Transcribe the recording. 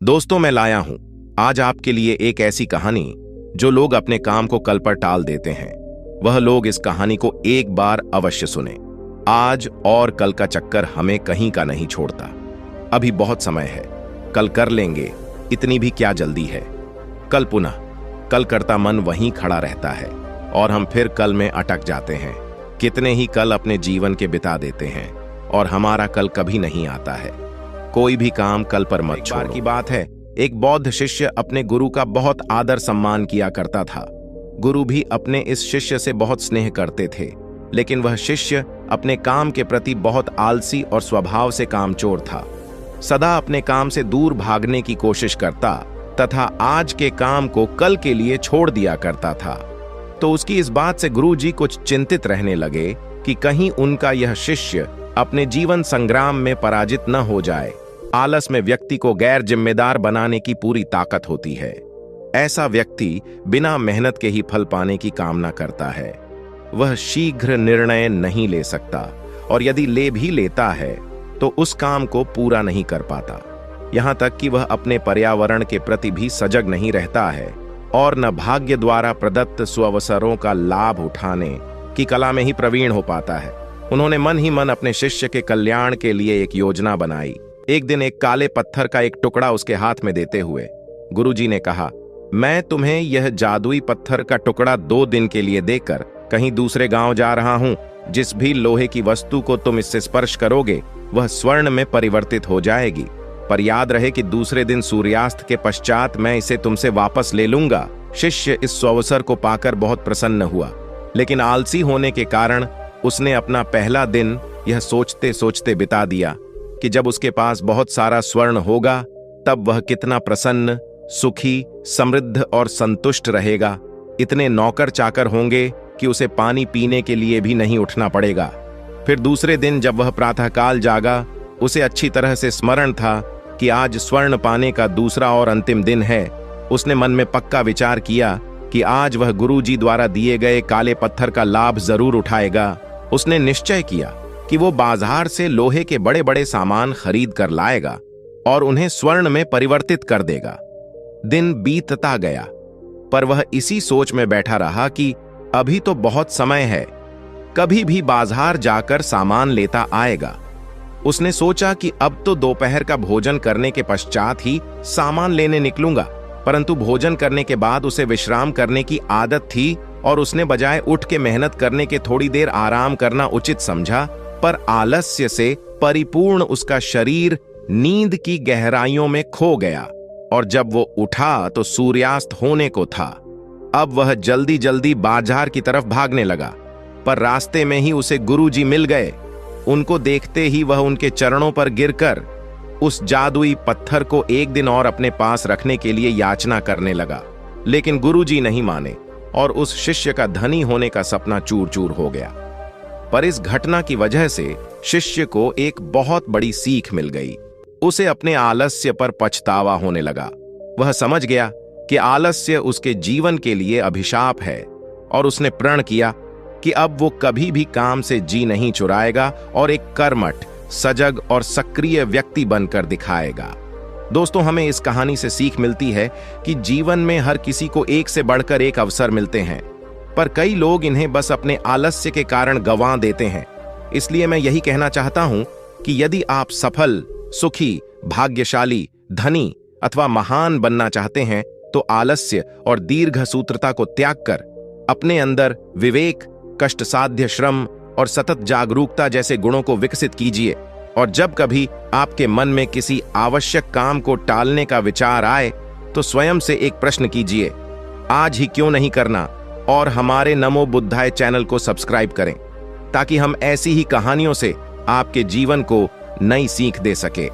दोस्तों, मैं लाया हूं आज आपके लिए एक ऐसी कहानी जो लोग अपने काम को कल पर टाल देते हैं। वह लोग इस कहानी को एक बार अवश्य सुने। आज और कल का चक्कर हमें कहीं का नहीं छोड़ता। अभी बहुत समय है, कल कर लेंगे, इतनी भी क्या जल्दी है। कल पुनः कल करता मन वहीं खड़ा रहता है और हम फिर कल में अटक जाते हैं। कितने ही कल अपने जीवन के बिता देते हैं और हमारा कल कभी नहीं आता है। कोई भी काम कल पर मत छोड़ो। एक बार की बात है, एक बौद्ध शिष्य अपने गुरु का बहुत आदर सम्मान किया करता था। गुरु भी अपने इस शिष्य से बहुत स्नेह करते थे, लेकिन वह शिष्य अपने काम के प्रति बहुत आलसी और स्वभाव से कामचोर था। सदा अपने काम से दूर भागने की कोशिश करता तथा आज के काम को कल के लिए छोड़ दिया करता था। तो उसकी इस बात से गुरुजी कुछ चिंतित रहने लगे कि कहीं उनका यह शिष्य अपने जीवन संग्राम में पराजित न हो जाए। आलस में व्यक्ति को गैर जिम्मेदार बनाने की पूरी ताकत होती है। ऐसा व्यक्ति बिना मेहनत के ही फल पाने की कामना करता है। वह शीघ्र निर्णय नहीं ले सकता और यदि ले भी लेता है तो उस काम को पूरा नहीं कर पाता। यहां तक कि वह अपने पर्यावरण के प्रति भी सजग नहीं रहता है और न भाग्य द्वारा प्रदत्त सुअवसरों का लाभ उठाने की कला में ही प्रवीण हो पाता है। उन्होंने मन ही मन अपने शिष्य के कल्याण के लिए एक योजना बनाई। एक दिन एक काले पत्थर का एक टुकड़ा उसके हाथ में देते हुए गुरुजी ने कहा, मैं तुम्हें यह जादुई पत्थर का टुकड़ा 2 दिन के लिए देकर कहीं दूसरे गांव जा रहा हूं। जिस भी लोहे की वस्तु को तुम इससे स्पर्श करोगे वह स्वर्ण में परिवर्तित हो जाएगी। पर याद रहे कि दूसरे दिन सूर्यास्त के पश्चात मैं इसे तुमसे वापस ले लूंगा। शिष्य इस अवसर को पाकर बहुत प्रसन्न हुआ, लेकिन आलसी होने के कारण उसने अपना पहला दिन यह सोचते सोचते बिता दिया कि जब उसके पास बहुत सारा स्वर्ण होगा तब वह कितना प्रसन्न, सुखी, समृद्ध और संतुष्ट रहेगा। इतने नौकर चाकर होंगे कि उसे पानी पीने के लिए भी नहीं उठना पड़ेगा। फिर दूसरे दिन जब वह प्रातःकाल जागा, उसे अच्छी तरह से स्मरण था कि आज स्वर्ण पाने का दूसरा और अंतिम दिन है। उसने मन में पक्का विचार किया कि आज वह गुरुजी द्वारा दिए गए काले पत्थर का लाभ जरूर उठाएगा। उसने निश्चय किया कि वो बाजार से लोहे के बड़े बड़े सामान खरीद कर लाएगा और उन्हें स्वर्ण में परिवर्तित कर देगा। दिन बीतता गया, पर वह इसी सोच में बैठा रहा कि अभी तो बहुत समय है, कभी भी बाजार जाकर सामान लेता आएगा। उसने सोचा कि अब तो दोपहर का भोजन करने के पश्चात ही सामान लेने निकलूंगा, परंतु भोजन करने के बाद उसे विश्राम करने की आदत थी और उसने बजाय उठ के मेहनत करने के थोड़ी देर आराम करना उचित समझा। पर आलस्य से परिपूर्ण उसका शरीर नींद की गहराइयों में खो गया और जब वो उठा तो सूर्यास्त होने को था। अब वह जल्दी जल्दी बाजार की तरफ भागने लगा, पर रास्ते में ही उसे गुरुजी मिल गए। उनको देखते ही वह उनके चरणों पर गिरकर उस जादुई पत्थर को एक दिन और अपने पास रखने के लिए याचना करने लगा, लेकिन गुरुजी नहीं माने और उस शिष्य का धनी होने का सपना चूर चूर हो गया। पर इस घटना की वजह से शिष्य को एक बहुत बड़ी सीख मिल गई। उसे अपने आलस्य पर पछतावा होने लगा। वह समझ गया कि आलस्य उसके जीवन के लिए अभिशाप है और उसने प्रण किया कि अब वो कभी भी काम से जी नहीं चुराएगा और एक कर्मठ, सजग और सक्रिय व्यक्ति बनकर दिखाएगा। दोस्तों, हमें इस कहानी से सीख मिलती है कि जीवन में हर किसी को एक से बढ़कर एक अवसर मिलते हैं, पर कई लोग इन्हें बस अपने आलस्य के कारण गंवा देते हैं। इसलिए मैं यही कहना चाहता हूं कि यदि आप सफल, सुखी, भाग्यशाली, धनी अथवा महान बनना चाहते हैं तो आलस्य और दीर्घ सूत्रता को त्याग कर अपने अंदर विवेक, कष्टसाध्य श्रम और सतत जागरूकता जैसे गुणों को विकसित कीजिए। और जब कभी आपके मन में किसी आवश्यक काम को टालने का विचार आए तो स्वयं से एक प्रश्न कीजिए, आज ही क्यों नहीं करना। और हमारे नमो बुद्धाय चैनल को सब्सक्राइब करें ताकि हम ऐसी ही कहानियों से आपके जीवन को नई सीख दे सके।